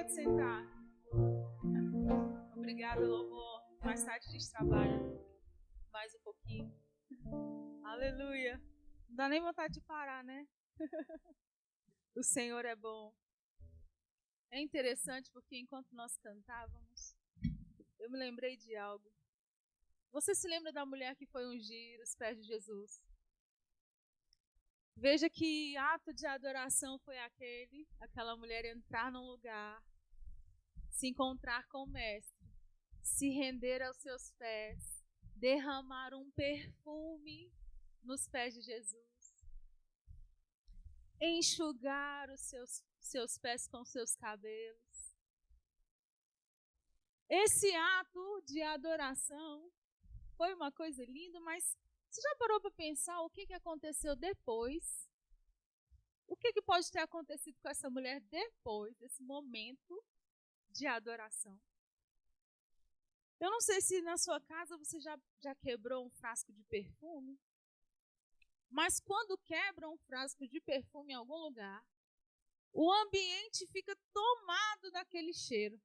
Pode sentar. Obrigada, louvor. Mais tarde a gente trabalha mais um pouquinho. Aleluia. Não dá nem vontade de parar, né? O Senhor é bom. É interessante porque enquanto nós cantávamos, eu me lembrei de algo. Você se lembra da mulher que foi ungir os pés de Jesus? Veja que ato de adoração foi aquela mulher entrar num lugar, se encontrar com o Mestre, se render aos seus pés, derramar um perfume nos pés de Jesus, enxugar os seus pés com seus cabelos. Esse ato de adoração foi uma coisa linda, mas você já parou para pensar o que aconteceu depois? O que pode ter acontecido com essa mulher depois desse momento de adoração? Eu não sei se na sua casa você já quebrou um frasco de perfume, mas quando quebra um frasco de perfume em algum lugar, o ambiente fica tomado daquele cheiro.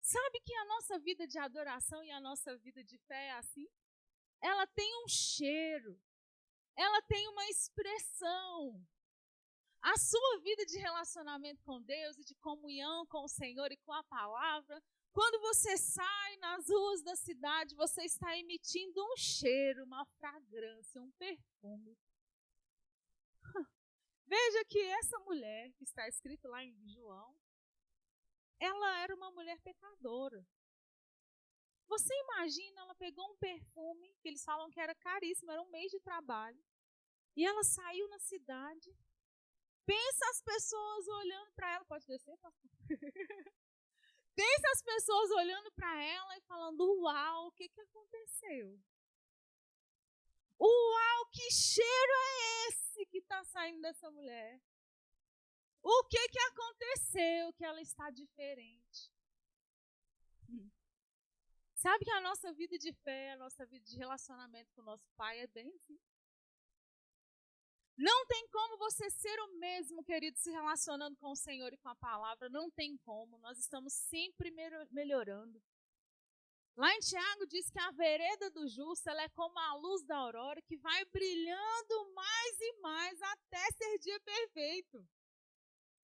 Sabe que a nossa vida de adoração e a nossa vida de fé é assim? Ela tem um cheiro, ela tem uma expressão. A sua vida de relacionamento com Deus e de comunhão com o Senhor e com a palavra, quando você sai nas ruas da cidade, você está emitindo um cheiro, uma fragrância, um perfume. Veja que essa mulher, que está escrito lá em João, ela era uma mulher pecadora. Você imagina, ela pegou um perfume, que eles falam que era caríssimo, era um mês de trabalho, e ela saiu na cidade. Pensa as pessoas olhando para ela, pode descer, pastor? Pensa as pessoas olhando para ela e falando, uau, o que aconteceu? Uau, que cheiro é esse que está saindo dessa mulher? O que aconteceu que ela está diferente? Sabe que a nossa vida de fé, a nossa vida de relacionamento com o nosso Pai é bem assim? Não tem como você ser o mesmo, querido, se relacionando com o Senhor e com a palavra. Não tem como. Nós estamos sempre melhorando. Lá em Tiago diz que a vereda do justo ela é como a luz da aurora que vai brilhando mais e mais até ser dia perfeito.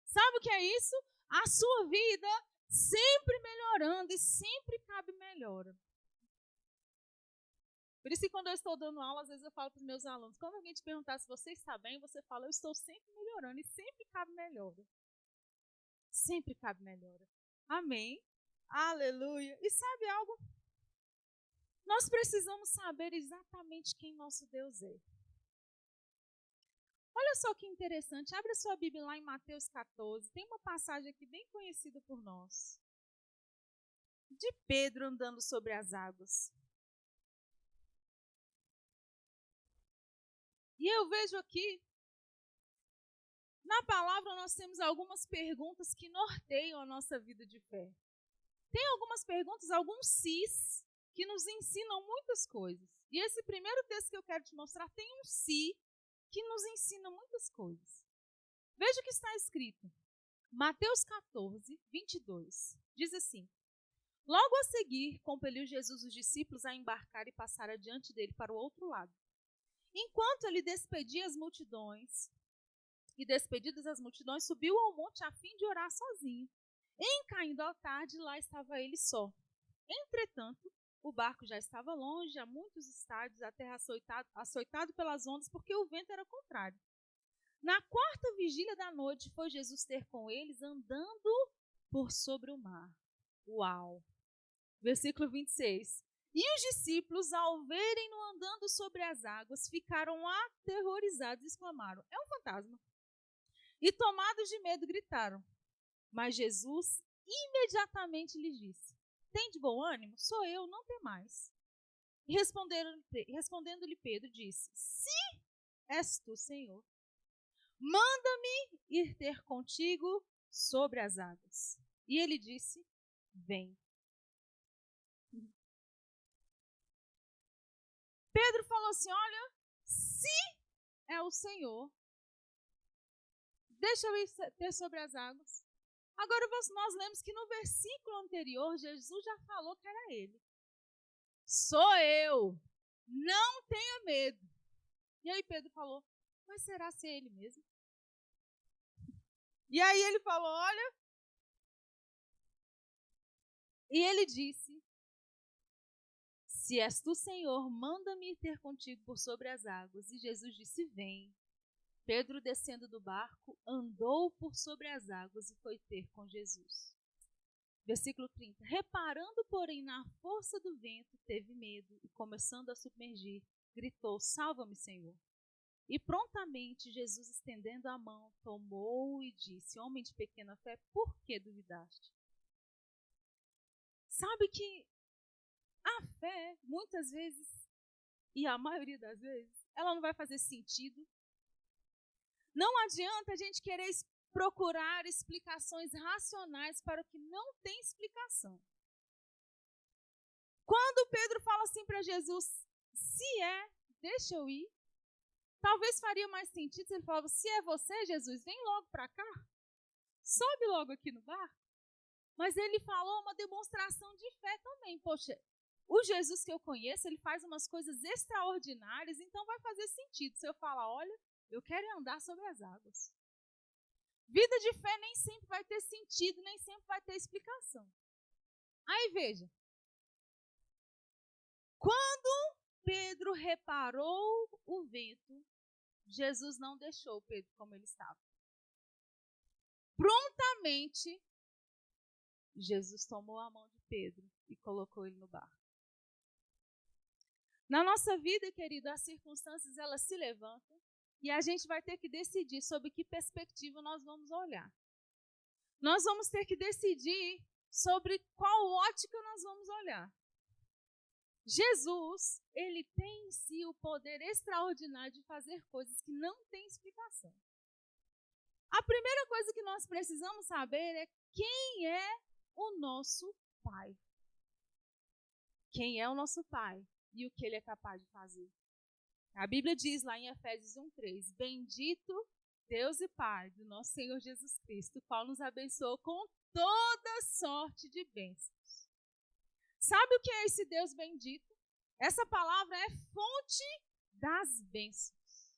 Sabe o que é isso? A sua vida sempre melhorando e sempre cabe melhora. Por isso que quando eu estou dando aula, às vezes eu falo para os meus alunos, quando alguém te perguntar se você está bem, você fala, eu estou sempre melhorando e sempre cabe melhora. Sempre cabe melhora. Amém? Aleluia. E sabe algo? Nós precisamos saber exatamente quem nosso Deus é. Olha só que interessante, abre a sua Bíblia lá em Mateus 14, tem uma passagem aqui bem conhecida por nós. De Pedro andando sobre as águas. E eu vejo aqui, na palavra nós temos algumas perguntas que norteiam a nossa vida de fé. Tem algumas perguntas, alguns sis, que nos ensinam muitas coisas. E esse primeiro texto que eu quero te mostrar tem um si que nos ensina muitas coisas. Veja o que está escrito. Mateus 14, 22. Diz assim. Logo a seguir, compeliu Jesus os discípulos a embarcar e passar adiante dele para o outro lado. Enquanto ele despedia as multidões, e despedidas as multidões, subiu ao monte a fim de orar sozinho. Em caindo à tarde, lá estava ele só. Entretanto, o barco já estava longe, a muitos estádios, a terra açoitado pelas ondas, porque o vento era contrário. Na quarta vigília da noite, foi Jesus ter com eles, andando por sobre o mar. Uau! Versículo 26. E os discípulos, ao verem-no andando sobre as águas, ficaram aterrorizados e exclamaram, é um fantasma. E tomados de medo, gritaram. Mas Jesus imediatamente lhes disse, tem de bom ânimo? Sou eu, não temais. E respondendo-lhe Pedro, disse, se és tu, Senhor, manda-me ir ter contigo sobre as águas. E ele disse, vem. Pedro falou assim, olha, se é o Senhor, deixa eu ir ter sobre as águas. Agora nós lemos que no versículo anterior, Jesus já falou que era ele. Sou eu, não tenha medo. E aí Pedro falou, mas será ser ele mesmo? E aí ele falou, olha, e ele disse, se és tu, Senhor, manda-me ir ter contigo por sobre as águas. E Jesus disse, vem. Pedro, descendo do barco, andou por sobre as águas e foi ter com Jesus. Versículo 30. Reparando, porém, na força do vento, teve medo e, começando a submergir, gritou, salva-me, Senhor. E prontamente Jesus, estendendo a mão, tomou e disse, homem de pequena fé, por que duvidaste? Sabe que a fé, muitas vezes, e a maioria das vezes, ela não vai fazer sentido. Não adianta a gente querer procurar explicações racionais para o que não tem explicação. Quando Pedro fala assim para Jesus, se é, deixa eu ir, talvez faria mais sentido se ele falava, se é você, Jesus, vem logo para cá, sobe logo aqui no barco. Mas ele falou uma demonstração de fé também. Poxa, o Jesus que eu conheço, ele faz umas coisas extraordinárias, então vai fazer sentido se eu falar, olha, eu quero andar sobre as águas. Vida de fé nem sempre vai ter sentido, nem sempre vai ter explicação. Aí veja, quando Pedro reparou o vento, Jesus não deixou Pedro como ele estava. Prontamente, Jesus tomou a mão de Pedro e colocou ele no barco. Na nossa vida, querido, as circunstâncias elas se levantam e a gente vai ter que decidir sobre que perspectiva nós vamos olhar. Nós vamos ter que decidir sobre qual ótica nós vamos olhar. Jesus, ele tem em si o poder extraordinário de fazer coisas que não têm explicação. A primeira coisa que nós precisamos saber é quem é o nosso Pai. Quem é o nosso Pai e o que ele é capaz de fazer. A Bíblia diz lá em Efésios 1:3, bendito Deus e Pai do nosso Senhor Jesus Cristo, o qual nos abençoou com toda sorte de bênçãos. Sabe o que é esse Deus bendito? Essa palavra é fonte das bênçãos.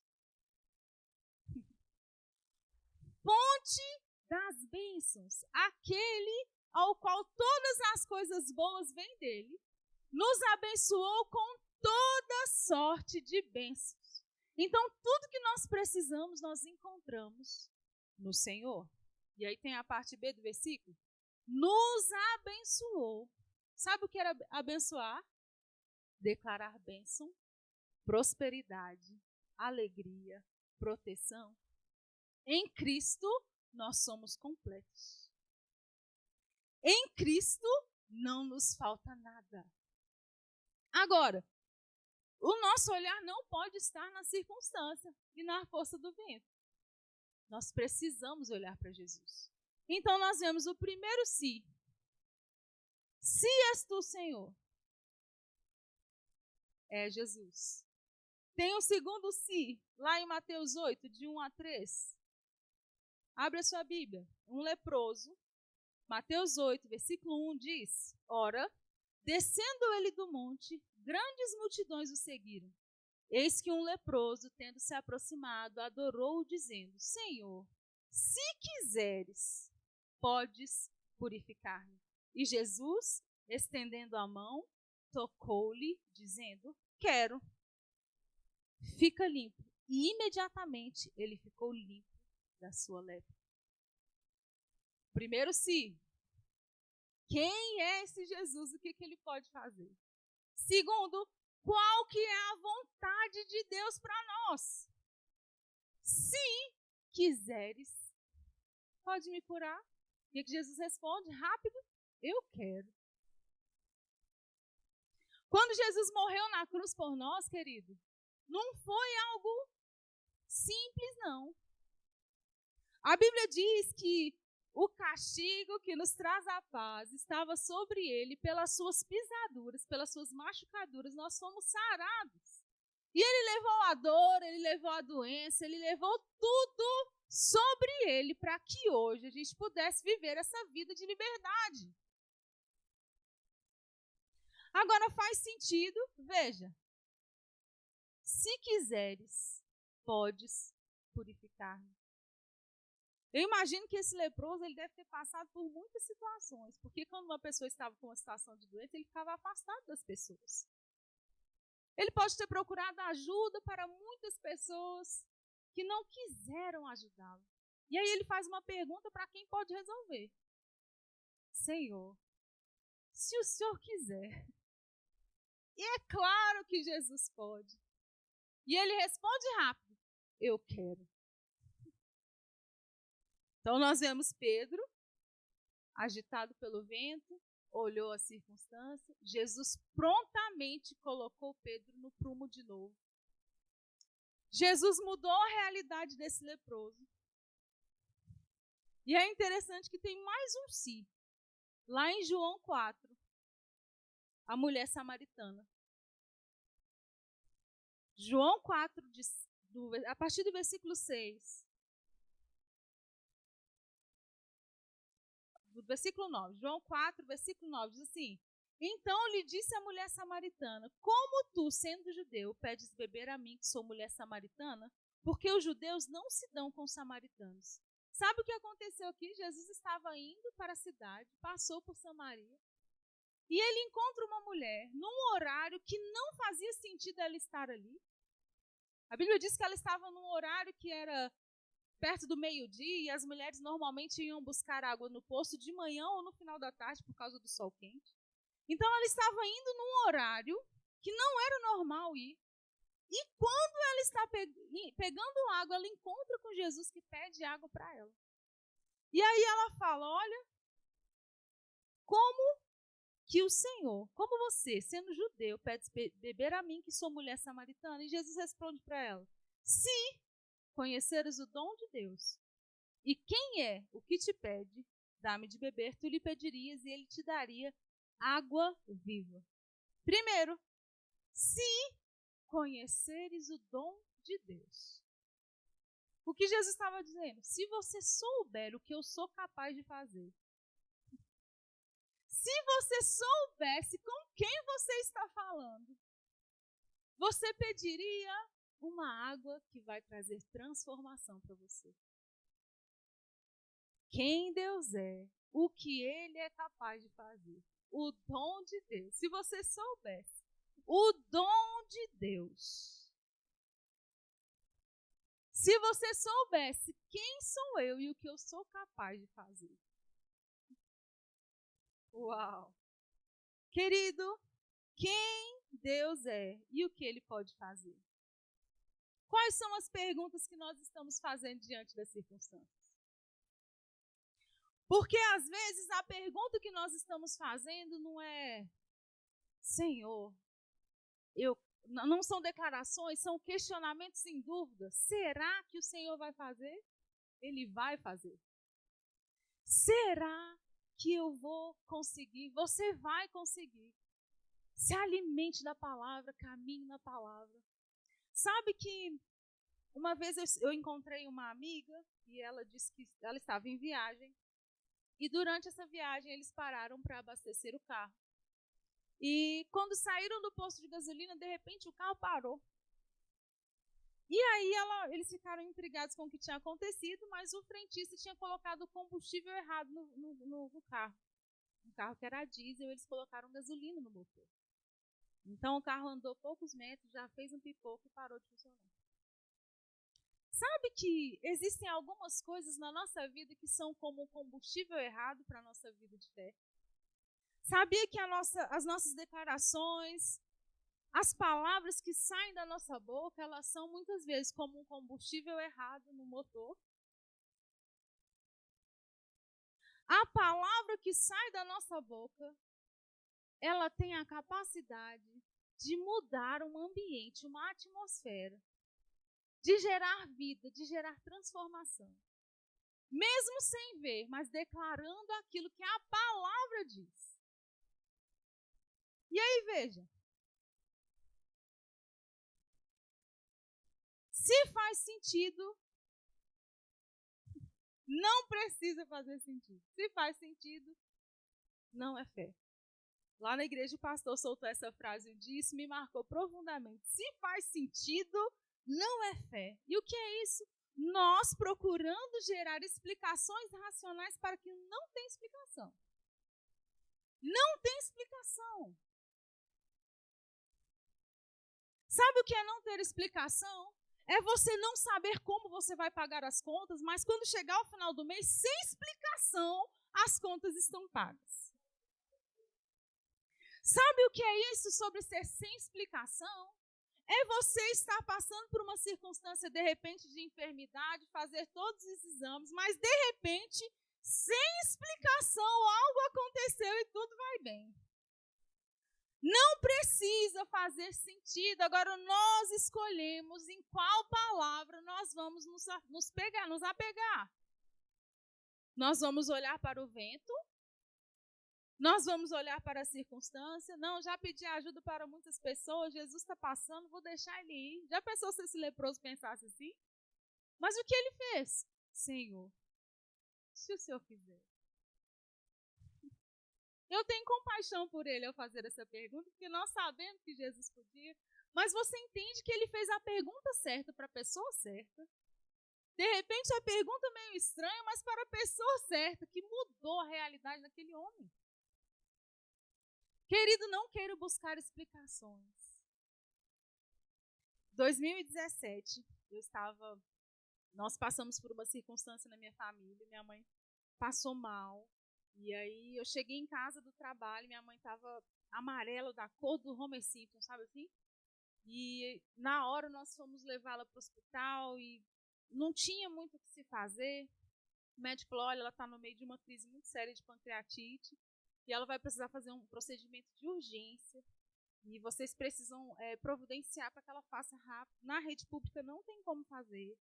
Fonte das bênçãos. Aquele ao qual todas as coisas boas vêm dele, nos abençoou com toda sorte de bênçãos. Então, tudo que nós precisamos, nós encontramos no Senhor. E aí tem a parte B do versículo. Nos abençoou. Sabe o que era abençoar? Declarar bênção, prosperidade, alegria, proteção. Em Cristo, nós somos completos. Em Cristo, não nos falta nada. Agora, o nosso olhar não pode estar na circunstância e na força do vento. Nós precisamos olhar para Jesus. Então, nós vemos o primeiro se. Se és tu, Senhor, é Jesus. Tem o segundo se, lá em Mateus 8, de 1-3. Abre a sua Bíblia. Um leproso, Mateus 8, versículo 1 diz, ora, descendo ele do monte, grandes multidões o seguiram. Eis que um leproso, tendo se aproximado, adorou-o, dizendo, Senhor, se quiseres, podes purificar-me. E Jesus, estendendo a mão, tocou-lhe, dizendo, quero. Fica limpo. E imediatamente ele ficou limpo da sua lepra. Primeiro se. Quem é esse Jesus? O que ele pode fazer? Segundo, qual que é a vontade de Deus para nós? Se quiseres, pode me curar? E que Jesus responde rápido, eu quero. Quando Jesus morreu na cruz por nós, querido, não foi algo simples, não. A Bíblia diz que o castigo que nos traz a paz estava sobre ele, pelas suas pisaduras, pelas suas machucaduras, nós fomos sarados. E ele levou a dor, ele levou a doença, ele levou tudo sobre ele para que hoje a gente pudesse viver essa vida de liberdade. Agora faz sentido, veja, se quiseres, podes purificar-me. Eu imagino que esse leproso ele deve ter passado por muitas situações, porque quando uma pessoa estava com uma situação de doença, ele ficava afastado das pessoas. Ele pode ter procurado ajuda para muitas pessoas que não quiseram ajudá-lo. E aí ele faz uma pergunta para quem pode resolver. Senhor, se o Senhor quiser. E é claro que Jesus pode. E ele responde rápido, eu quero. Então nós vemos Pedro, agitado pelo vento, olhou a circunstância. Jesus prontamente colocou Pedro no prumo de novo. Jesus mudou a realidade desse leproso. E é interessante que tem mais um si. Lá em João 4, a mulher samaritana. João 4, a partir do versículo 6. Do versículo 9. João 4, versículo 9, diz assim: Então lhe disse a mulher samaritana, como tu, sendo judeu, pedes beber a mim, que sou mulher samaritana? Porque os judeus não se dão com os samaritanos. Sabe o que aconteceu aqui? Jesus estava indo para a cidade, passou por Samaria, e ele encontra uma mulher num horário que não fazia sentido ela estar ali. A Bíblia diz que ela estava num horário que era perto do meio-dia, e as mulheres normalmente iam buscar água no poço de manhã ou no final da tarde por causa do sol quente. Então ela estava indo num horário que não era normal ir. E quando ela está pegando água, ela encontra com Jesus que pede água para ela. E aí ela fala, olha, como que o Senhor, como você, sendo judeu, pede beber a mim, que sou mulher samaritana? E Jesus responde para ela, se conheceres o dom de Deus, e quem é o que te pede, dá-me de beber, tu lhe pedirias e ele te daria água viva. Primeiro, se conheceres o dom de Deus. O que Jesus estava dizendo? Se você souber o que eu sou capaz de fazer, se você soubesse com quem você está falando, você pediria uma água que vai trazer transformação para você. Quem Deus é, o que Ele é capaz de fazer, o dom de Deus. Se você soubesse o dom de Deus, se você soubesse quem sou eu e o que eu sou capaz de fazer. Uau! Querido, quem Deus é e o que Ele pode fazer? Quais são as perguntas que nós estamos fazendo diante das circunstâncias? Porque às vezes a pergunta que nós estamos fazendo não é Senhor, não são declarações, são questionamentos sem dúvida. Será que o Senhor vai fazer? Ele vai fazer. Será que eu vou conseguir? Você vai conseguir. Se alimente da palavra, caminhe na palavra. Sabe que uma vez eu encontrei uma amiga e ela disse que ela estava em viagem. E durante essa viagem eles pararam para abastecer o carro. E quando saíram do posto de gasolina, de repente o carro parou. E aí eles ficaram intrigados com o que tinha acontecido, mas o frentista tinha colocado o combustível errado no carro. Um carro que era diesel, eles colocaram gasolina no motor. Então o carro andou poucos metros, já fez um pipoco e parou de funcionar. Sabe que existem algumas coisas na nossa vida que são como um combustível errado para a nossa vida de fé? Sabia que as nossas declarações, as palavras que saem da nossa boca, elas são muitas vezes como um combustível errado no motor? A palavra que sai da nossa boca, ela tem a capacidade de mudar um ambiente, uma atmosfera, de gerar vida, de gerar transformação. Mesmo sem ver, mas declarando aquilo que a palavra diz. E aí, veja. Se faz sentido Não precisa fazer sentido. Se faz sentido, não é fé. Lá na igreja o pastor soltou essa frase um dia e isso me marcou profundamente. Se faz sentido, não é fé. E o que é isso? Nós procurando gerar explicações racionais para que não tem explicação. Não tem explicação. Sabe o que é não ter explicação? É você não saber como você vai pagar as contas, mas quando chegar ao final do mês, sem explicação, as contas estão pagas. Sabe o que é isso sobre ser sem explicação? É você estar passando por uma circunstância, de repente, de enfermidade, fazer todos os exames, mas, de repente, sem explicação, algo aconteceu e tudo vai bem. Não precisa fazer sentido. Agora, nós escolhemos em qual palavra nós vamos nos apegar. Nós vamos olhar para o vento? Nós vamos olhar para a circunstância? Não, já pedi ajuda para muitas pessoas, Jesus está passando, vou deixar ele ir. Já pensou se esse leproso pensasse assim? Mas o que ele fez? Senhor, se o Senhor fizer. Eu tenho compaixão por ele ao fazer essa pergunta, porque nós sabemos que Jesus podia, mas você entende que ele fez a pergunta certa para a pessoa certa. De repente, a pergunta meio estranha, mas para a pessoa certa, que mudou a realidade daquele homem. Querido, não quero buscar explicações. 2017, nós passamos por uma circunstância na minha família, minha mãe passou mal. E aí eu cheguei em casa do trabalho, minha mãe estava amarela, da cor do Homer Simpson, sabe assim? E na hora nós fomos levá-la para o hospital e não tinha muito o que se fazer. O médico falou, olha, ela está no meio de uma crise muito séria de pancreatite e ela vai precisar fazer um procedimento de urgência e vocês precisam providenciar para que ela faça rápido. Na rede pública não tem como fazer,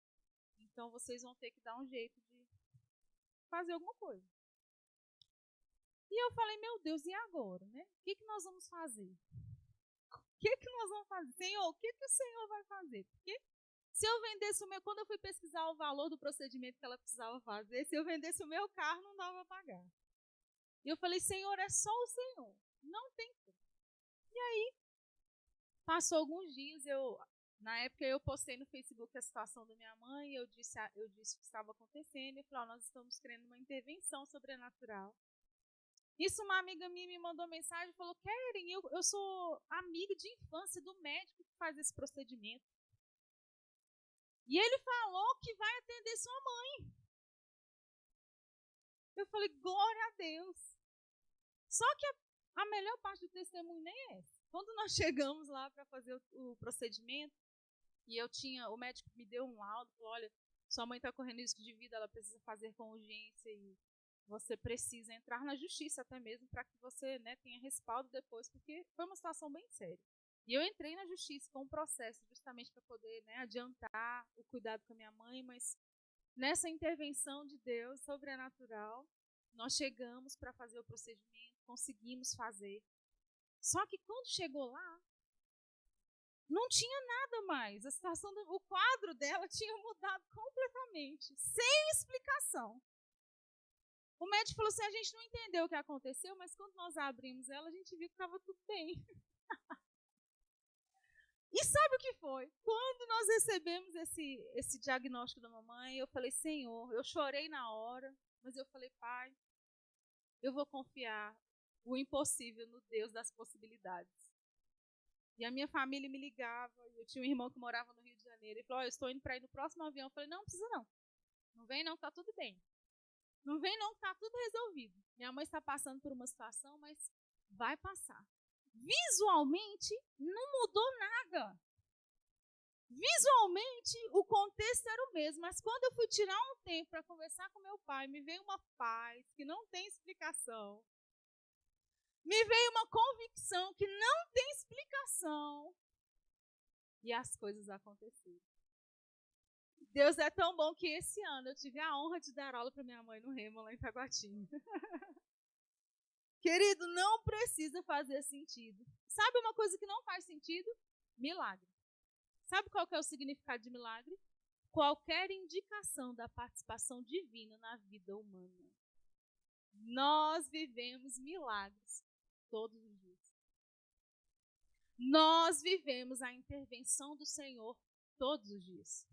então vocês vão ter que dar um jeito de fazer alguma coisa. E eu falei, meu Deus, e agora, né? O que nós vamos fazer? O que nós vamos fazer? Senhor, o que o Senhor vai fazer? Porque se eu vendesse o meu... Quando eu fui pesquisar o valor do procedimento que ela precisava fazer, se eu vendesse o meu carro, não dava para pagar. E eu falei, Senhor, é só o Senhor. Não tem como. E aí, passou alguns dias, na época eu postei no Facebook a situação da minha mãe, eu disse o que estava acontecendo, e falei, nós estamos querendo uma intervenção sobrenatural. Isso, uma amiga minha me mandou mensagem e falou, Keren, eu sou amiga de infância do médico que faz esse procedimento. E ele falou que vai atender sua mãe. Eu falei, glória a Deus. Só que a melhor parte do testemunho nem é essa. Quando nós chegamos lá para fazer o procedimento, e o médico me deu um laudo, falou, olha, sua mãe está correndo risco de vida, ela precisa fazer com urgência e você precisa entrar na justiça até mesmo para que você, né, tenha respaldo depois, porque foi uma situação bem séria. E eu entrei na justiça com um processo justamente para poder, né, adiantar o cuidado com a minha mãe, mas nessa intervenção de Deus sobrenatural, nós chegamos para fazer o procedimento, conseguimos fazer. Só que quando chegou lá, não tinha nada mais. A situação, o quadro dela tinha mudado completamente, sem explicação. O médico falou assim, a gente não entendeu o que aconteceu, mas quando nós abrimos ela, a gente viu que estava tudo bem. E sabe o que foi? Quando nós recebemos esse diagnóstico da mamãe, eu falei, Senhor, eu chorei na hora, mas eu falei, Pai, eu vou confiar o impossível no Deus das possibilidades. E a minha família me ligava, eu tinha um irmão que morava no Rio de Janeiro, ele falou, eu estou indo para ir no próximo avião. Eu falei, não precisa não. Não vem não, está tudo bem. Não vem não, está tudo resolvido. Minha mãe está passando por uma situação, mas vai passar. Visualmente, não mudou nada. Visualmente, o contexto era o mesmo, mas quando eu fui tirar um tempo para conversar com meu pai, me veio uma paz que não tem explicação. Me veio uma convicção que não tem explicação. E as coisas aconteceram. Deus é tão bom que esse ano eu tive a honra de dar aula para minha mãe no Rema, lá em Taguatinga. Querido, não precisa fazer sentido. Sabe uma coisa que não faz sentido? Milagre. Sabe qual que é o significado de milagre? qualquer indicação da participação divina na vida humana. Nós vivemos milagres todos os dias. Nós vivemos a intervenção do Senhor todos os dias.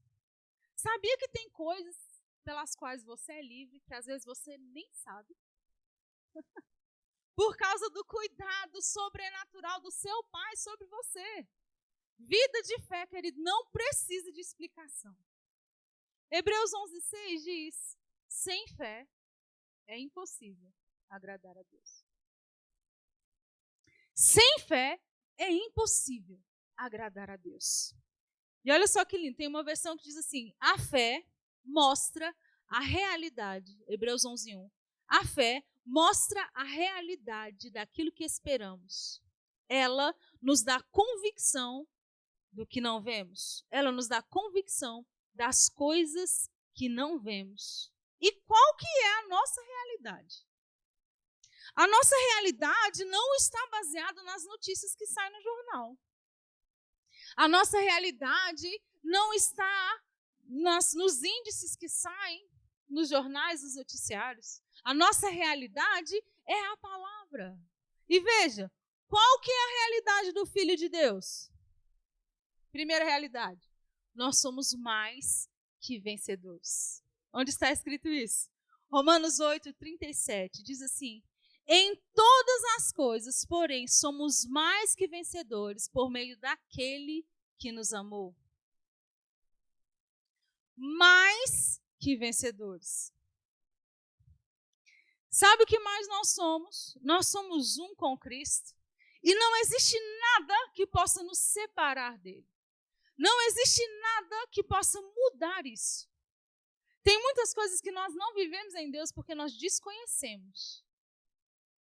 Sabia que tem coisas pelas quais você é livre, que às vezes você nem sabe? Por causa do cuidado sobrenatural do seu Pai sobre você. Vida de fé, querido, não precisa de explicação. Hebreus 11:6 diz: sem fé é impossível agradar a Deus. Sem fé é impossível agradar a Deus. E olha só que lindo, tem uma versão que diz assim: a fé mostra a realidade. Hebreus 11:1. A fé mostra a realidade daquilo que esperamos. Ela nos dá convicção do que não vemos. Ela nos dá convicção das coisas que não vemos. E qual que é a nossa realidade? A nossa realidade não está baseada nas notícias que saem no jornal. A nossa realidade não está nos índices que saem nos jornais, nos noticiários. A nossa realidade é a palavra. E veja, qual que é a realidade do Filho de Deus? Primeira realidade, nós somos mais que vencedores. Onde está escrito isso? Romanos 8:37 diz assim: em todas as coisas, porém, somos mais que vencedores por meio daquele que nos amou. Mais que vencedores. Sabe o que mais nós somos? Nós somos um com Cristo. E não existe nada que possa nos separar dele. Não existe nada que possa mudar isso. Tem muitas coisas que nós não vivemos em Deus porque nós desconhecemos.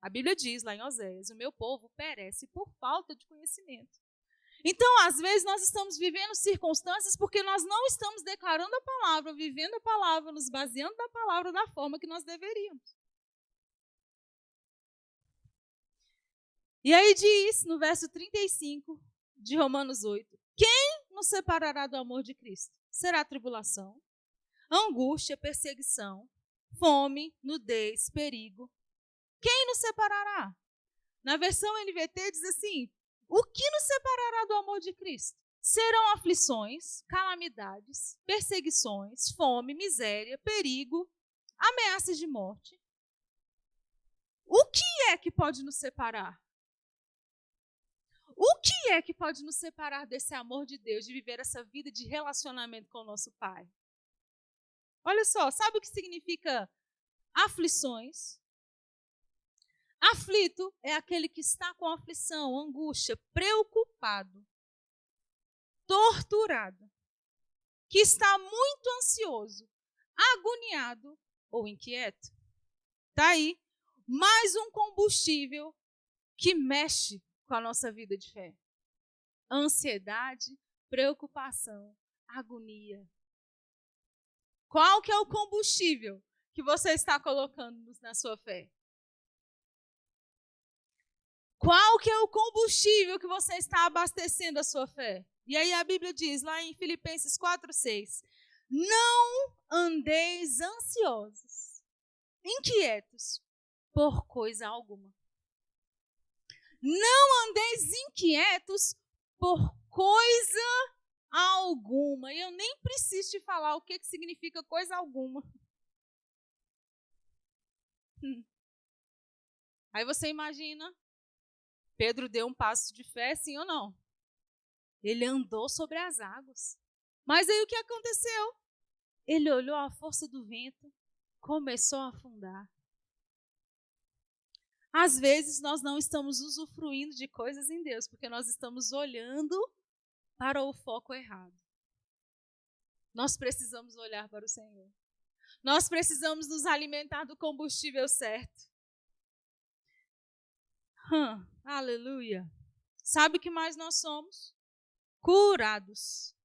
A Bíblia diz lá em Oséias: o meu povo perece por falta de conhecimento. Então, às vezes, nós estamos vivendo circunstâncias porque nós não estamos declarando a palavra, vivendo a palavra, nos baseando na palavra da forma que nós deveríamos. E aí diz, no verso 35 de Romanos 8, quem nos separará do amor de Cristo? Será tribulação, angústia, perseguição, fome, nudez, perigo. Quem nos separará? Na versão NVT diz assim: o que nos separará do amor de Cristo? Serão aflições, calamidades, perseguições, fome, miséria, perigo, ameaças de morte. O que é que pode nos separar? O que é que pode nos separar desse amor de Deus, de viver essa vida de relacionamento com o nosso Pai? Olha só, sabe o que significa aflições? Aflito é aquele que está com aflição, angústia, preocupado, torturado, que está muito ansioso, agoniado ou inquieto. Está aí mais um combustível que mexe com a nossa vida de fé. Ansiedade, preocupação, agonia. Qual que é o combustível que você está colocando na sua fé? Qual que é o combustível que você está abastecendo a sua fé? E aí a Bíblia diz, lá em Filipenses 4:6, não andeis ansiosos, inquietos, por coisa alguma. Não andeis inquietos por coisa alguma. E eu nem preciso te falar o que significa coisa alguma. Aí você imagina, Pedro deu um passo de fé, sim ou não? Ele andou sobre as águas. Mas aí o que aconteceu? Ele olhou a força do vento, começou a afundar. Às vezes nós não estamos usufruindo de coisas em Deus, porque nós estamos olhando para o foco errado. Nós precisamos olhar para o Senhor. Nós precisamos nos alimentar do combustível certo. Aleluia. Sabe o que mais nós somos? Curados.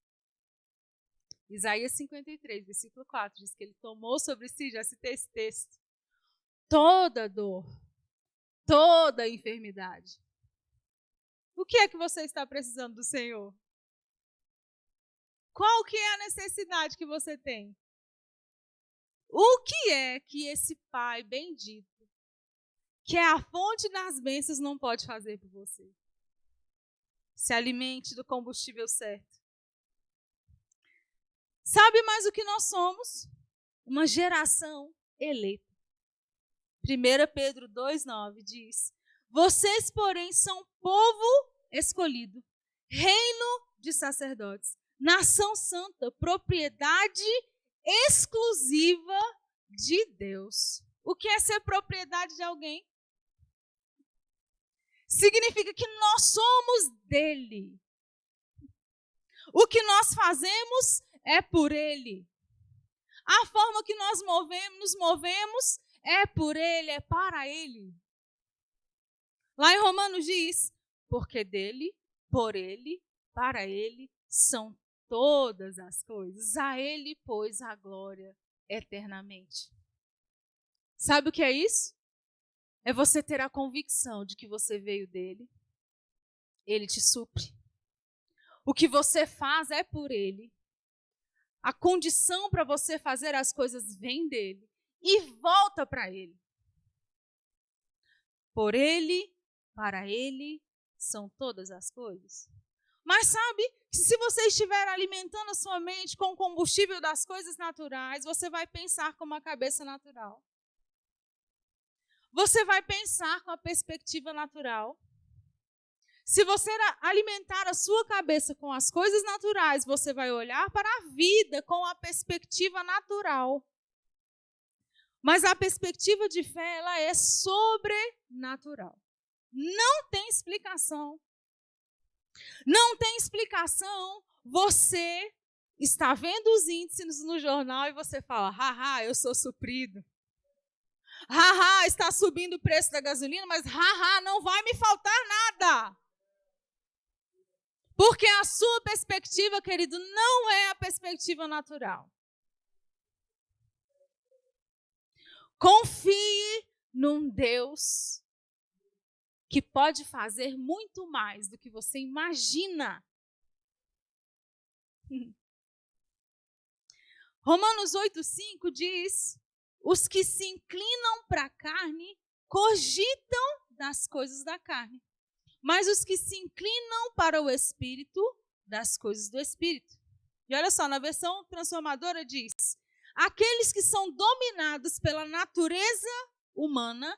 Isaías 53, versículo 4, diz que ele tomou sobre si, já citei esse texto, toda dor, toda enfermidade. O que é que você está precisando do Senhor? Qual que é a necessidade que você tem? O que é que esse Pai bendito, que é a fonte das bênçãos, não pode fazer por você? Se alimente do combustível certo. Sabe mais o que nós somos? Uma geração eleita. 1 Pedro 2,9 diz: vocês, porém, são povo escolhido, reino de sacerdotes, nação santa, propriedade exclusiva de Deus. O que é ser propriedade de alguém? Significa que nós somos dele. O que nós fazemos é por ele. A forma que nós nos movemos é por ele, é para ele. Lá em Romanos diz: porque dele, por ele, para ele são todas as coisas. A ele, pois, a glória eternamente. Sabe o que é isso? É você ter a convicção de que você veio dele. Ele te supre. O que você faz é por ele. A condição para você fazer as coisas vem dele e volta para ele. Por ele, para ele, são todas as coisas. Mas sabe, se você estiver alimentando a sua mente com o combustível das coisas naturais, você vai pensar com uma cabeça natural. Você vai pensar com a perspectiva natural. Se você alimentar a sua cabeça com as coisas naturais, você vai olhar para a vida com a perspectiva natural. Mas a perspectiva de fé, ela é sobrenatural. Não tem explicação. Não tem explicação. Você está vendo os índices no jornal e você fala: haha, eu sou suprido. Haha, está subindo o preço da gasolina, mas haha, não vai me faltar nada. Porque a sua perspectiva, querido, não é a perspectiva natural. Confie num Deus que pode fazer muito mais do que você imagina. Romanos 8,5 diz: os que se inclinam para a carne cogitam das coisas da carne, mas os que se inclinam para o Espírito, das coisas do Espírito. E olha só, na versão transformadora diz: aqueles que são dominados pela natureza humana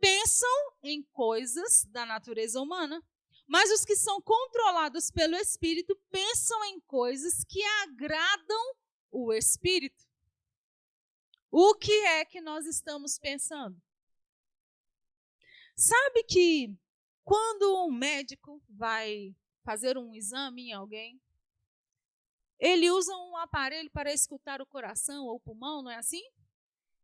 pensam em coisas da natureza humana, mas os que são controlados pelo Espírito pensam em coisas que agradam o Espírito. O que é que nós estamos pensando? Sabe que quando um médico vai fazer um exame em alguém, ele usa um aparelho para escutar o coração ou o pulmão, não é assim?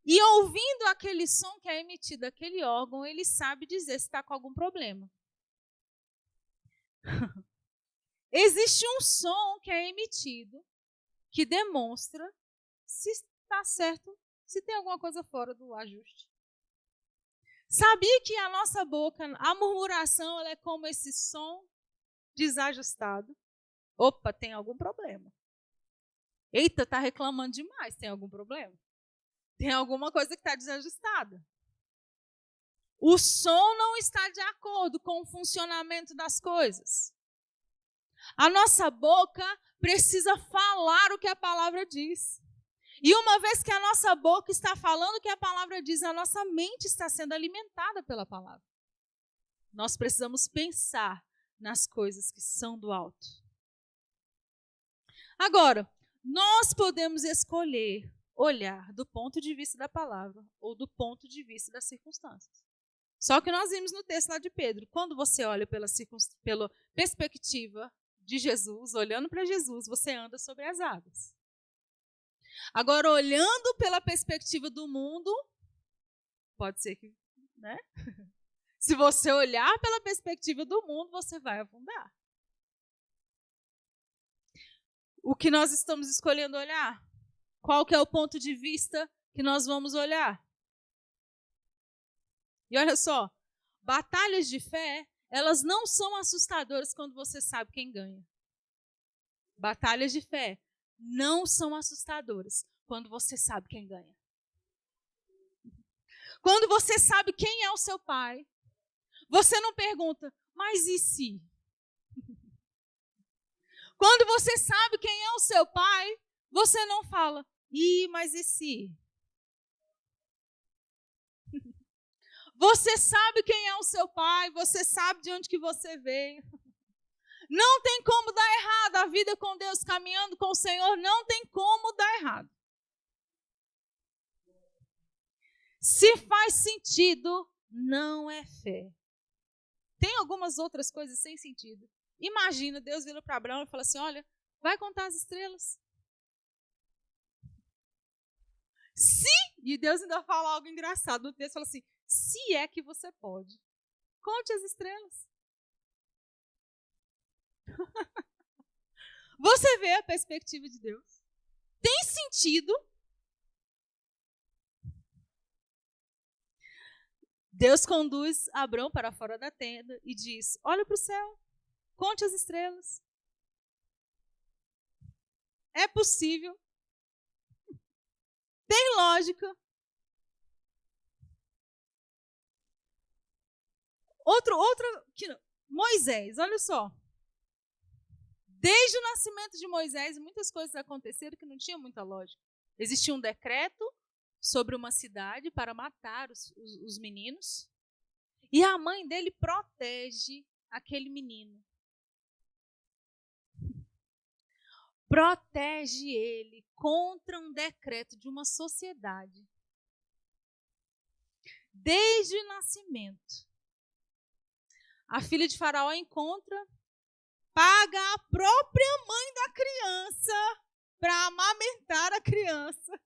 E ouvindo aquele som que é emitido daquele órgão, ele sabe dizer se está com algum problema. Existe um som que é emitido que demonstra se está certo, se tem alguma coisa fora do ajuste. Sabia que a nossa boca, a murmuração, ela é como esse som desajustado? Opa, tem algum problema. Eita, está reclamando demais, tem algum problema? Tem alguma coisa que está desajustada. O som não está de acordo com o funcionamento das coisas. A nossa boca precisa falar o que a palavra diz. E uma vez que a nossa boca está falando o que a palavra diz, a nossa mente está sendo alimentada pela palavra. Nós precisamos pensar nas coisas que são do alto. Agora, nós podemos escolher olhar do ponto de vista da palavra ou do ponto de vista das circunstâncias. Só que nós vimos no texto lá de Pedro, quando você olha pela perspectiva de Jesus, olhando para Jesus, você anda sobre as águas. Agora, olhando pela perspectiva do mundo, pode ser que, né? Se você olhar pela perspectiva do mundo, você vai afundar. O que nós estamos escolhendo olhar? Qual que é o ponto de vista que nós vamos olhar? E olha só, batalhas de fé, elas não são assustadoras quando você sabe quem ganha. Batalhas de fé não são assustadoras quando você sabe quem ganha. Quando você sabe quem é o seu pai, você não pergunta, mas e se? Quando você sabe quem é o seu pai, você não fala, mas e se? Você sabe quem é o seu pai, você sabe de onde que você veio. Não tem como dar errado. A vida com Deus, caminhando com o Senhor, não tem como dar errado. Se faz sentido, não é fé. Tem algumas outras coisas sem sentido. Imagina, Deus vira para Abraão e fala assim, olha, vai contar as estrelas. E Deus ainda fala algo engraçado no texto, fala assim, se é que você pode, conte as estrelas. Você vê a perspectiva de Deus? Tem sentido? Deus conduz Abrão para fora da tenda e diz, olha para o céu, conte as estrelas. É possível. Tem lógica. Moisés, olha só. Desde o nascimento de Moisés, muitas coisas aconteceram que não tinha muita lógica. Existia um decreto sobre uma cidade para matar os meninos. E a mãe dele protege aquele menino. Protege ele contra um decreto de uma sociedade. Desde o nascimento. A filha de Faraó encontra, paga a própria mãe da criança para amamentar a criança.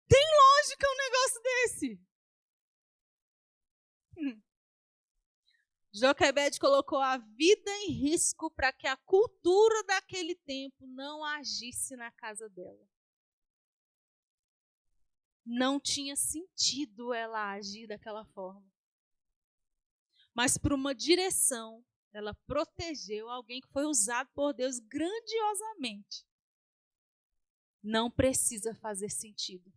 Tem lógica um negócio desse? Joquebede colocou a vida em risco para que a cultura daquele tempo não agisse na casa dela. Não tinha sentido ela agir daquela forma. Mas por uma direção, ela protegeu alguém que foi usado por Deus grandiosamente. Não precisa fazer sentido.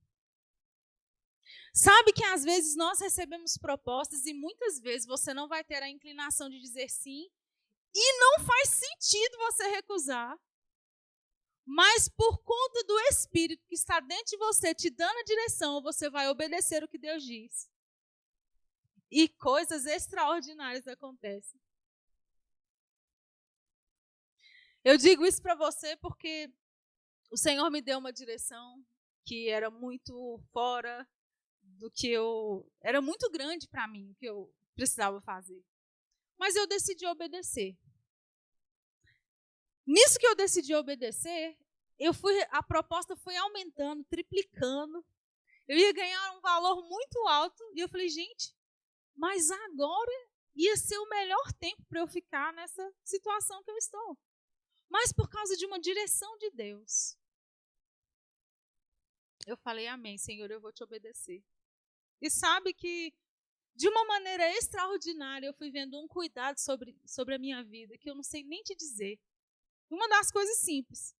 Sabe que às vezes nós recebemos propostas e muitas vezes você não vai ter a inclinação de dizer sim e não faz sentido você recusar. Mas por conta do Espírito que está dentro de você, te dando a direção, você vai obedecer o que Deus diz. E coisas extraordinárias acontecem. Eu digo isso para você porque o Senhor me deu uma direção que era muito fora do que era muito grande para mim, o que eu precisava fazer. Mas eu decidi obedecer. Nisso que eu decidi obedecer, a proposta foi aumentando, triplicando. Eu ia ganhar um valor muito alto e eu falei, gente, mas agora ia ser o melhor tempo para eu ficar nessa situação que eu estou. Mas por causa de uma direção de Deus, eu falei, amém, Senhor, eu vou te obedecer. E sabe que, de uma maneira extraordinária, eu fui vendo um cuidado sobre a minha vida, que eu não sei nem te dizer. Uma das coisas simples.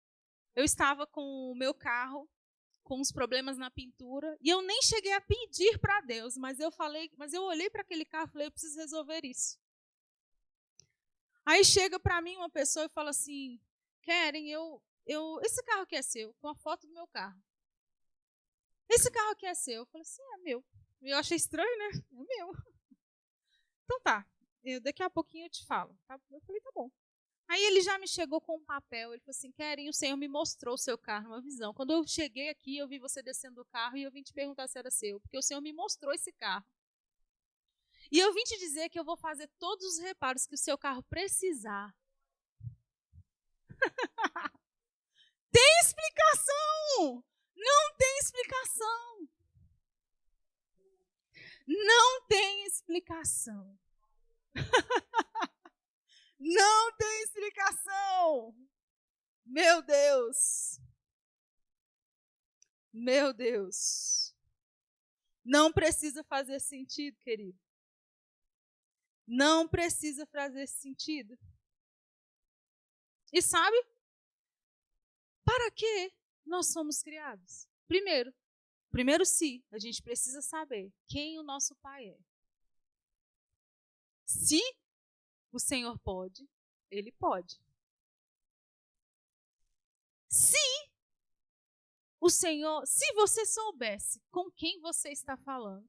Eu estava com o meu carro, com uns problemas na pintura, e eu nem cheguei a pedir para Deus, mas eu olhei para aquele carro e falei, eu preciso resolver isso. Aí chega para mim uma pessoa e fala assim, Keren, esse carro aqui é seu, com a foto do meu carro. Esse carro aqui é seu. Eu falei assim, é meu. Eu achei estranho, né? É meu. Então tá, daqui a pouquinho eu te falo. Tá? Eu falei, tá bom. Aí ele já me chegou com um papel, ele falou assim, Keren, o Senhor me mostrou o seu carro numa visão. Quando eu cheguei aqui, eu vi você descendo do carro e eu vim te perguntar se era seu, porque o Senhor me mostrou esse carro. E eu vim te dizer que eu vou fazer todos os reparos que o seu carro precisar. Tem explicação! Não tem explicação! Não tem explicação! Não tem explicação! Meu Deus! Meu Deus! Não precisa fazer sentido, querido. Não precisa fazer sentido. E sabe? Para que nós fomos criados? Primeiro se, a gente precisa saber quem o nosso Pai é. Se o Senhor pode, Ele pode. Se você soubesse com quem você está falando,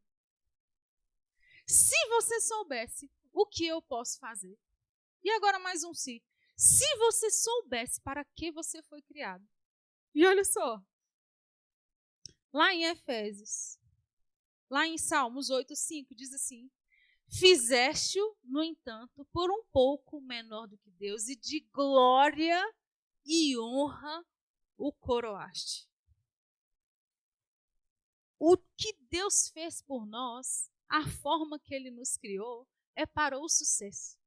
se você soubesse o que eu posso fazer, e agora mais um se você soubesse para que você foi criado. E olha só, lá em Efésios, lá em Salmos 8:5, diz assim: fizeste-o, no entanto, por um pouco menor do que Deus, e de glória e honra o coroaste. O que Deus fez por nós, a forma que Ele nos criou, é para o sucesso.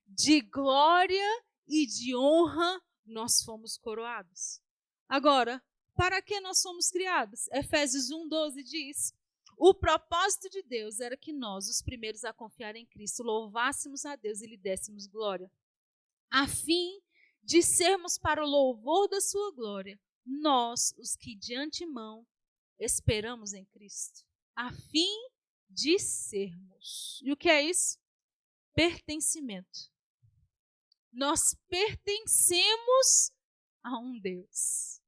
De glória e de honra nós fomos coroados. Agora, para que nós fomos criados? Efésios 1:12 diz: o propósito de Deus era que nós, os primeiros a confiar em Cristo, louvássemos a Deus e lhe dessemos glória, a fim de sermos para o louvor da sua glória, nós, os que de antemão esperamos em Cristo, a fim de sermos. E o que é isso? Pertencimento. Nós pertencemos a um Deus.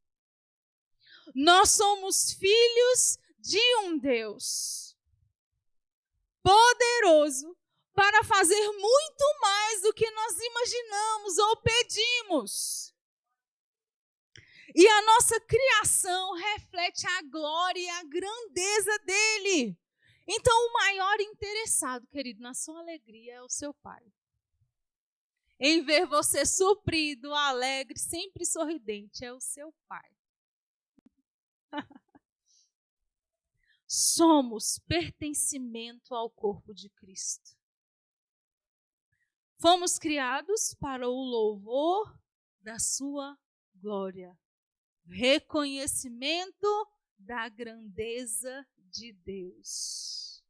Nós somos filhos de um Deus poderoso para fazer muito mais do que nós imaginamos ou pedimos. E a nossa criação reflete a glória e a grandeza dele. Então, o maior interessado, querido, na sua alegria é o seu Pai. Em ver você suprido, alegre, sempre sorridente, é o seu Pai. Somos pertencimento ao corpo de Cristo. Fomos criados para o louvor da sua glória. Reconhecimento da grandeza de Deus.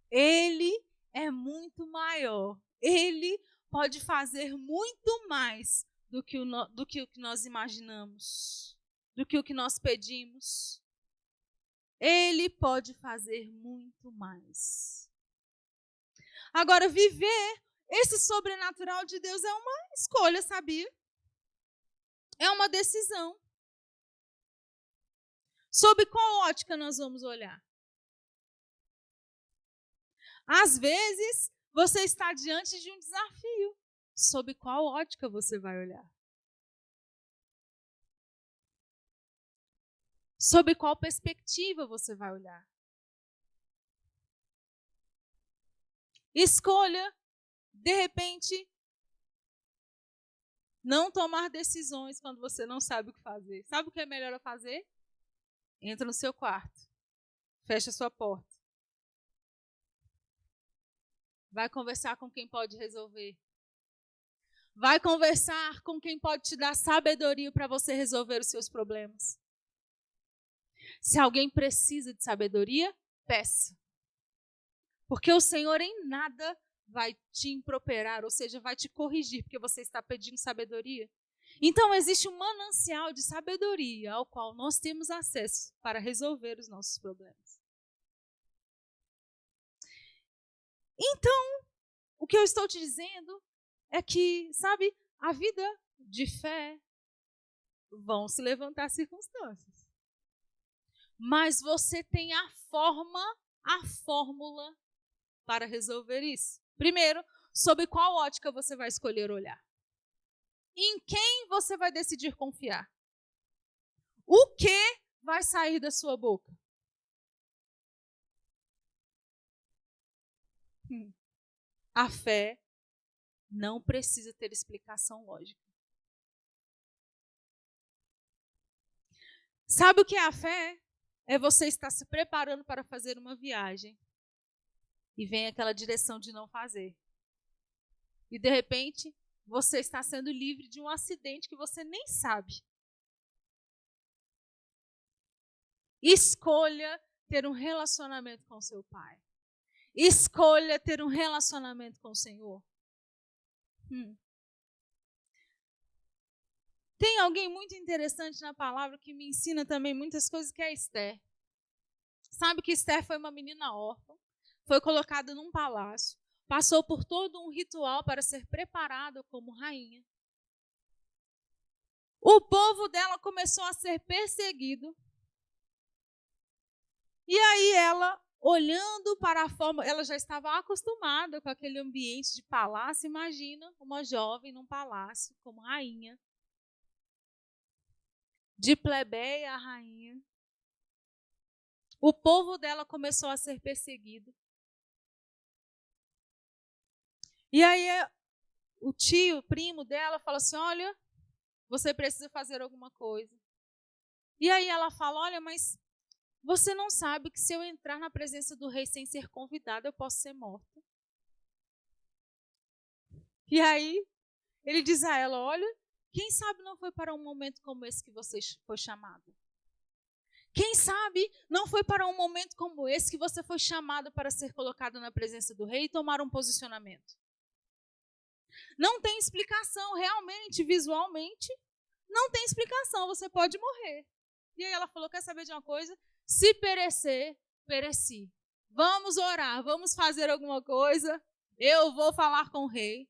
Ele é muito maior. Ele pode fazer muito mais do que o que nós imaginamos, do que o que nós pedimos. Ele pode fazer muito mais. Agora, viver esse sobrenatural de Deus é uma escolha, sabia? É uma decisão. Sob qual ótica nós vamos olhar? Às vezes, você está diante de um desafio. Sob qual ótica você vai olhar? Sob qual perspectiva você vai olhar? Escolha, de repente, não tomar decisões quando você não sabe o que fazer. Sabe o que é melhor a fazer? Entra no seu quarto, fecha sua porta. Vai conversar com quem pode resolver. Vai conversar com quem pode te dar sabedoria para você resolver os seus problemas. Se alguém precisa de sabedoria, peça. Porque o Senhor em nada vai te improperar, ou seja, vai te corrigir, porque você está pedindo sabedoria. Então, existe um manancial de sabedoria ao qual nós temos acesso para resolver os nossos problemas. Então, o que eu estou te dizendo é que, sabe, a vida de fé vão se levantar circunstâncias. Mas você tem a fórmula para resolver isso. Primeiro, sob qual ótica você vai escolher olhar? Em quem você vai decidir confiar? O que vai sair da sua boca? A fé não precisa ter explicação lógica. Sabe o que é a fé? É você estar se preparando para fazer uma viagem e vem aquela direção de não fazer. E de repente, você está sendo livre de um acidente que você nem sabe. Escolha ter um relacionamento com seu Pai. Escolha ter um relacionamento com o Senhor. Tem alguém muito interessante na palavra que me ensina também muitas coisas, que é Esther. Sabe que Esther foi uma menina órfã, foi colocada num palácio, passou por todo um ritual para ser preparada como rainha. O povo dela começou a ser perseguido. E aí ela, olhando para a forma, ela já estava acostumada com aquele ambiente de palácio. Imagina uma jovem num palácio como rainha, de plebeia a rainha. O povo dela começou a ser perseguido. E aí o tio, o primo dela, fala assim: olha, você precisa fazer alguma coisa. E aí ela fala: olha, mas você não sabe que se eu entrar na presença do rei sem ser convidada, eu posso ser morta. E aí ele diz a ela: olha, quem sabe não foi para um momento como esse que você foi chamada? Quem sabe não foi para um momento como esse que você foi chamada para ser colocada na presença do rei e tomar um posicionamento? Não tem explicação, realmente, visualmente, não tem explicação, você pode morrer. E aí ela falou: quer saber de uma coisa? Se perecer, pereci. Vamos orar, vamos fazer alguma coisa, eu vou falar com o rei.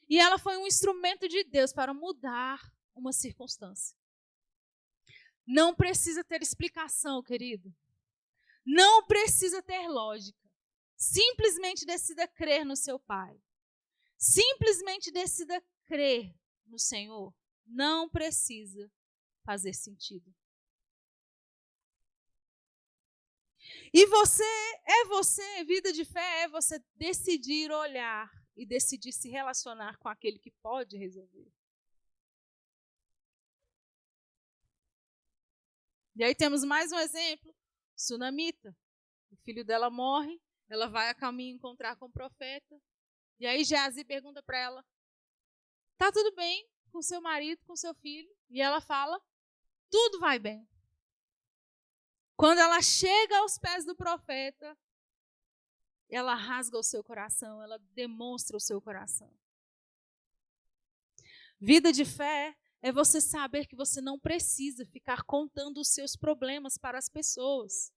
E ela foi um instrumento de Deus para mudar uma circunstância. Não precisa ter explicação, querido. Não precisa ter lógica. Simplesmente decida crer no seu Pai. Simplesmente decida crer no Senhor. Não precisa fazer sentido. E vida de fé é você decidir olhar e decidir se relacionar com aquele que pode resolver. E aí temos mais um exemplo, Sunamita. O filho dela morre, ela vai a caminho encontrar com o profeta. E aí Geazi pergunta para ela: tá tudo bem com seu marido, com seu filho? E ela fala: tudo vai bem. Quando ela chega aos pés do profeta, ela rasga o seu coração, ela demonstra o seu coração. Vida de fé é você saber que você não precisa ficar contando os seus problemas para as pessoas.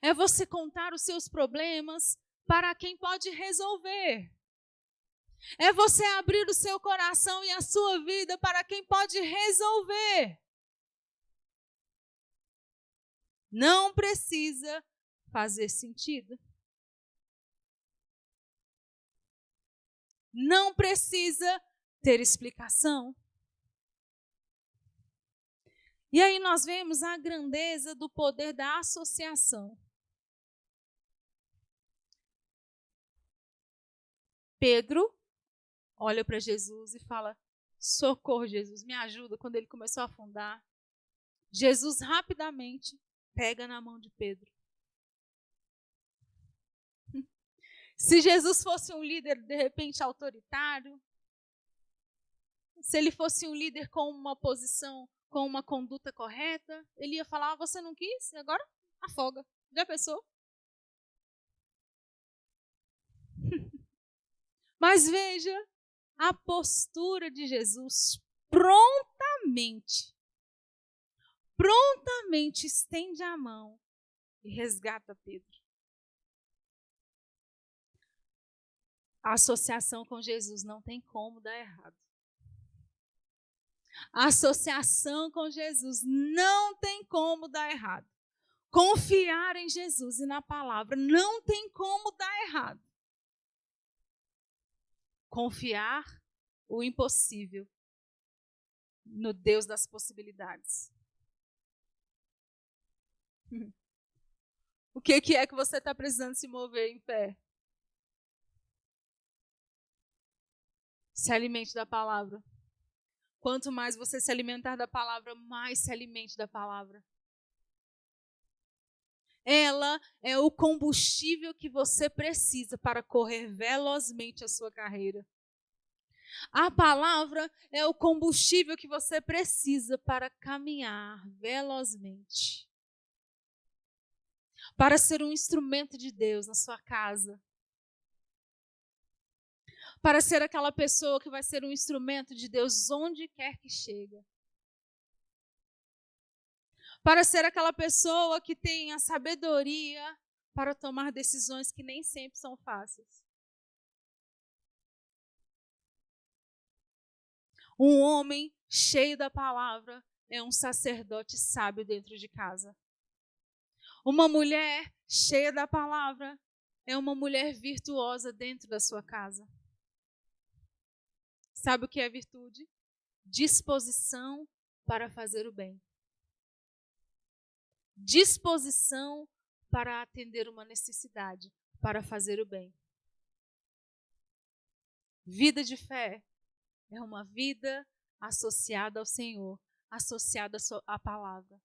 É você contar os seus problemas para quem pode resolver. É você abrir o seu coração e a sua vida para quem pode resolver. Não precisa fazer sentido. Não precisa ter explicação. E aí nós vemos a grandeza do poder da associação. Pedro olha para Jesus e fala: socorro, Jesus, me ajuda. Quando ele começou a afundar, Jesus rapidamente pega na mão de Pedro. Se Jesus fosse um líder, de repente, autoritário, se ele fosse um líder com uma posição, com uma conduta correta, ele ia falar: você não quis? Agora afoga. Já pensou? Mas veja a postura de Jesus. Prontamente estende a mão e resgata Pedro. A associação com Jesus não tem como dar errado. A associação com Jesus não tem como dar errado. Confiar em Jesus e na palavra não tem como dar errado. Confiar o impossível no Deus das possibilidades. O que é que você está precisando se mover em fé? Se alimente da palavra. Quanto mais você se alimentar da palavra, mais se alimente da palavra. Ela é o combustível que você precisa para correr velozmente a sua carreira. A palavra é o combustível que você precisa para caminhar velozmente. Para ser um instrumento de Deus na sua casa. para ser aquela pessoa que vai ser um instrumento de Deus onde quer que chega. Para ser aquela pessoa que tem a sabedoria para tomar decisões que nem sempre são fáceis. Um homem cheio da palavra é um sacerdote sábio dentro de casa. Uma mulher cheia da palavra é uma mulher virtuosa dentro da sua casa. Sabe o que é virtude? Disposição para fazer o bem. Disposição para atender uma necessidade, para fazer o bem. Vida de fé é uma vida associada ao Senhor, associada à palavra.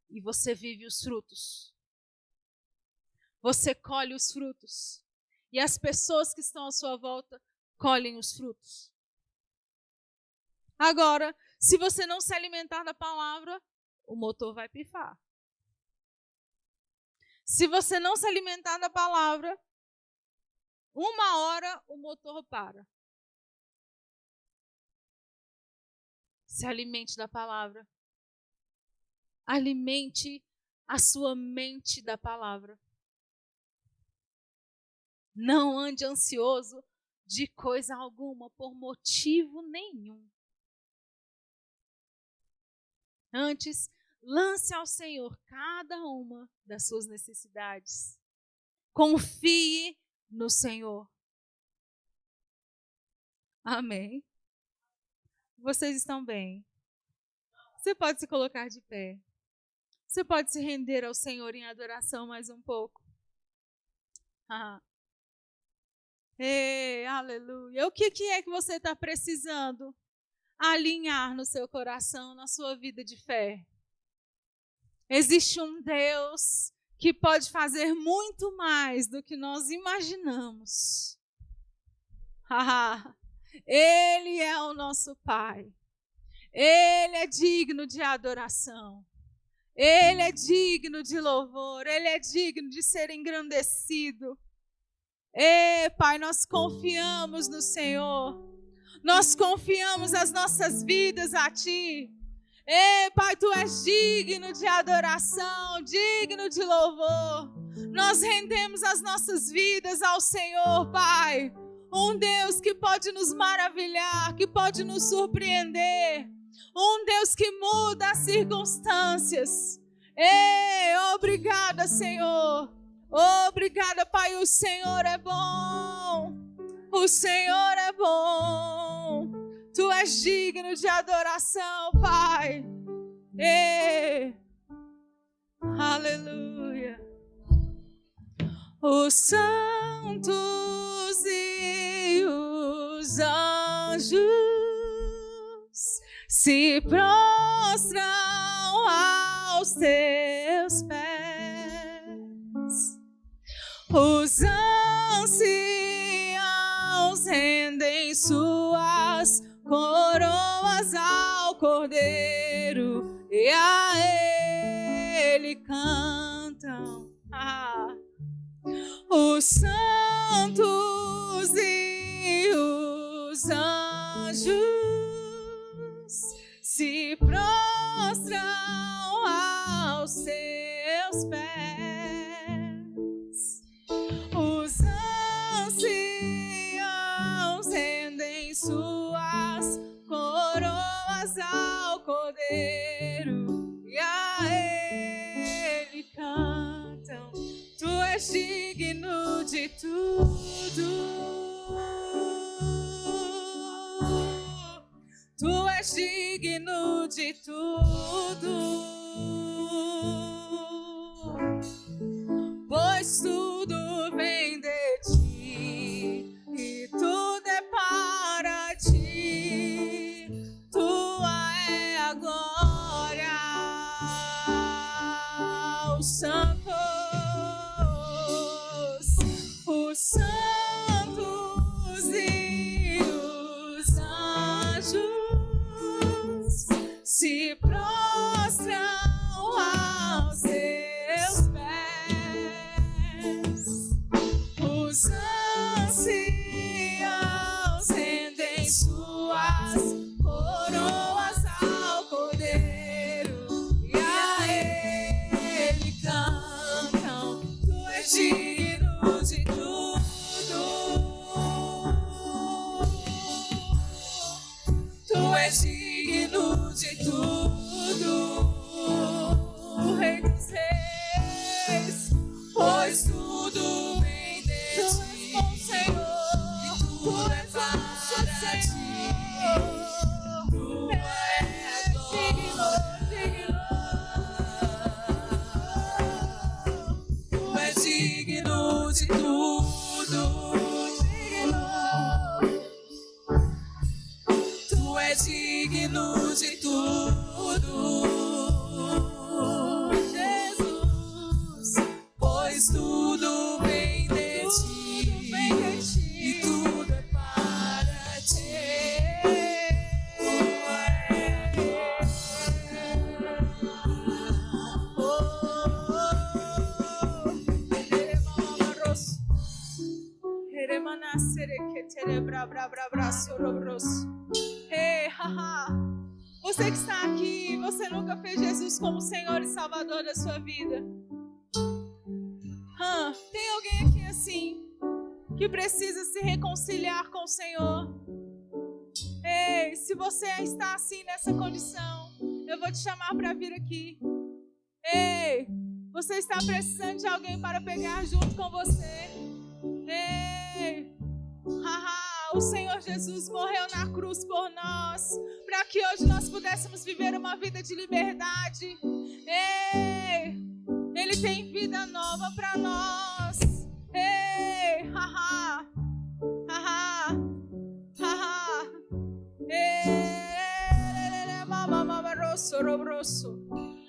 E você vive os frutos. Você colhe os frutos. E as pessoas que estão à sua volta colhem os frutos. Agora, se você não se alimentar da palavra, o motor vai pifar. Se você não se alimentar da palavra, uma hora o motor para. Se alimente da palavra. Alimente a sua mente da palavra. Não ande ansioso de coisa alguma, por motivo nenhum. Antes, lance ao Senhor cada uma das suas necessidades. Confie no Senhor. Amém. Vocês estão bem? Você pode se colocar de pé. Você pode se render ao Senhor em adoração mais um pouco. Aleluia. O que é que você está precisando alinhar no seu coração, na sua vida de fé? Existe um Deus que pode fazer muito mais do que nós imaginamos. Ele é o nosso Pai. Ele é digno de adoração. Ele é digno de louvor. Ele é digno de ser engrandecido. Pai, nós confiamos no Senhor. Nós confiamos as nossas vidas a Ti. Pai, Tu és digno de adoração, digno de louvor. Nós rendemos as nossas vidas ao Senhor, Pai. Um Deus que pode nos maravilhar, que pode nos surpreender. Um Deus que muda as circunstâncias. Obrigada, Senhor. Obrigada, Pai. O Senhor é bom. O Senhor é bom. Tu és digno de adoração, Pai. Aleluia. Os santos e os anjos se prostram aos teus pés. Os anciãos rendem suas coroas ao Cordeiro e a Ele cantam. Os santos e os anjos se prostram aos seus pés. Os anciãos rendem suas coroas ao Cordeiro e a Ele cantam. Tu és digno de tudo. Tu és digno de tudo, pois tudo vem de Ti e tudo é para Ti. Tua é a glória, os santos, os santos e os anjos se prostram és digno de tudo, o Rei dos Reis, pois tudo vem de Tu és ti, bom, Senhor, e tudo é para ti. Tu és digno, digno. Tu és digno de tudo, Tu és digno de tudo, Jesus, pois tudo vem de ti, e tudo é para ti. Você que está aqui, você nunca fez Jesus como Senhor e Salvador da sua vida. Tem alguém aqui assim, que precisa se reconciliar com o Senhor? Ei, se você está assim nessa condição, eu vou te chamar para vir aqui. Ei, você está precisando de alguém para pegar junto com você. Ei, o Senhor Jesus morreu na cruz por nós, para que hoje nós pudéssemos viver uma vida de liberdade. Ei, Ele tem vida nova para nós. Ei,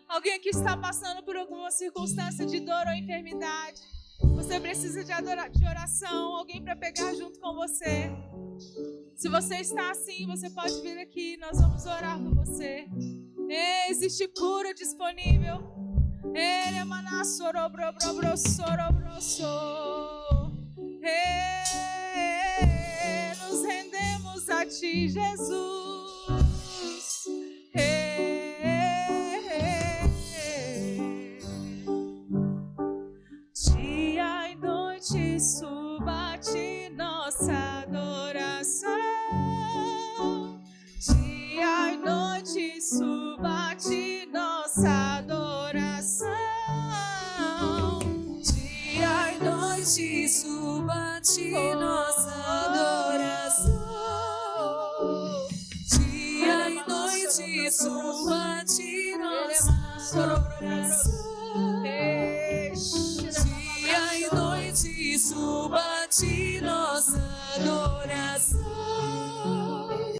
Alguém aqui está passando por alguma circunstância de dor ou enfermidade. Você precisa de oração, alguém para pegar junto com você. Se você está assim, você pode vir aqui, nós vamos orar por você. Existe cura disponível. Nos rendemos a ti, Jesus. Dia e noite suba-te nossa adoração. Dia e noite suba-te nossa adoração. Dia e noite suba-te nossa adoração. Dia e noite suba-te nossa adoração. Dia e noite suba-te nossa adoração.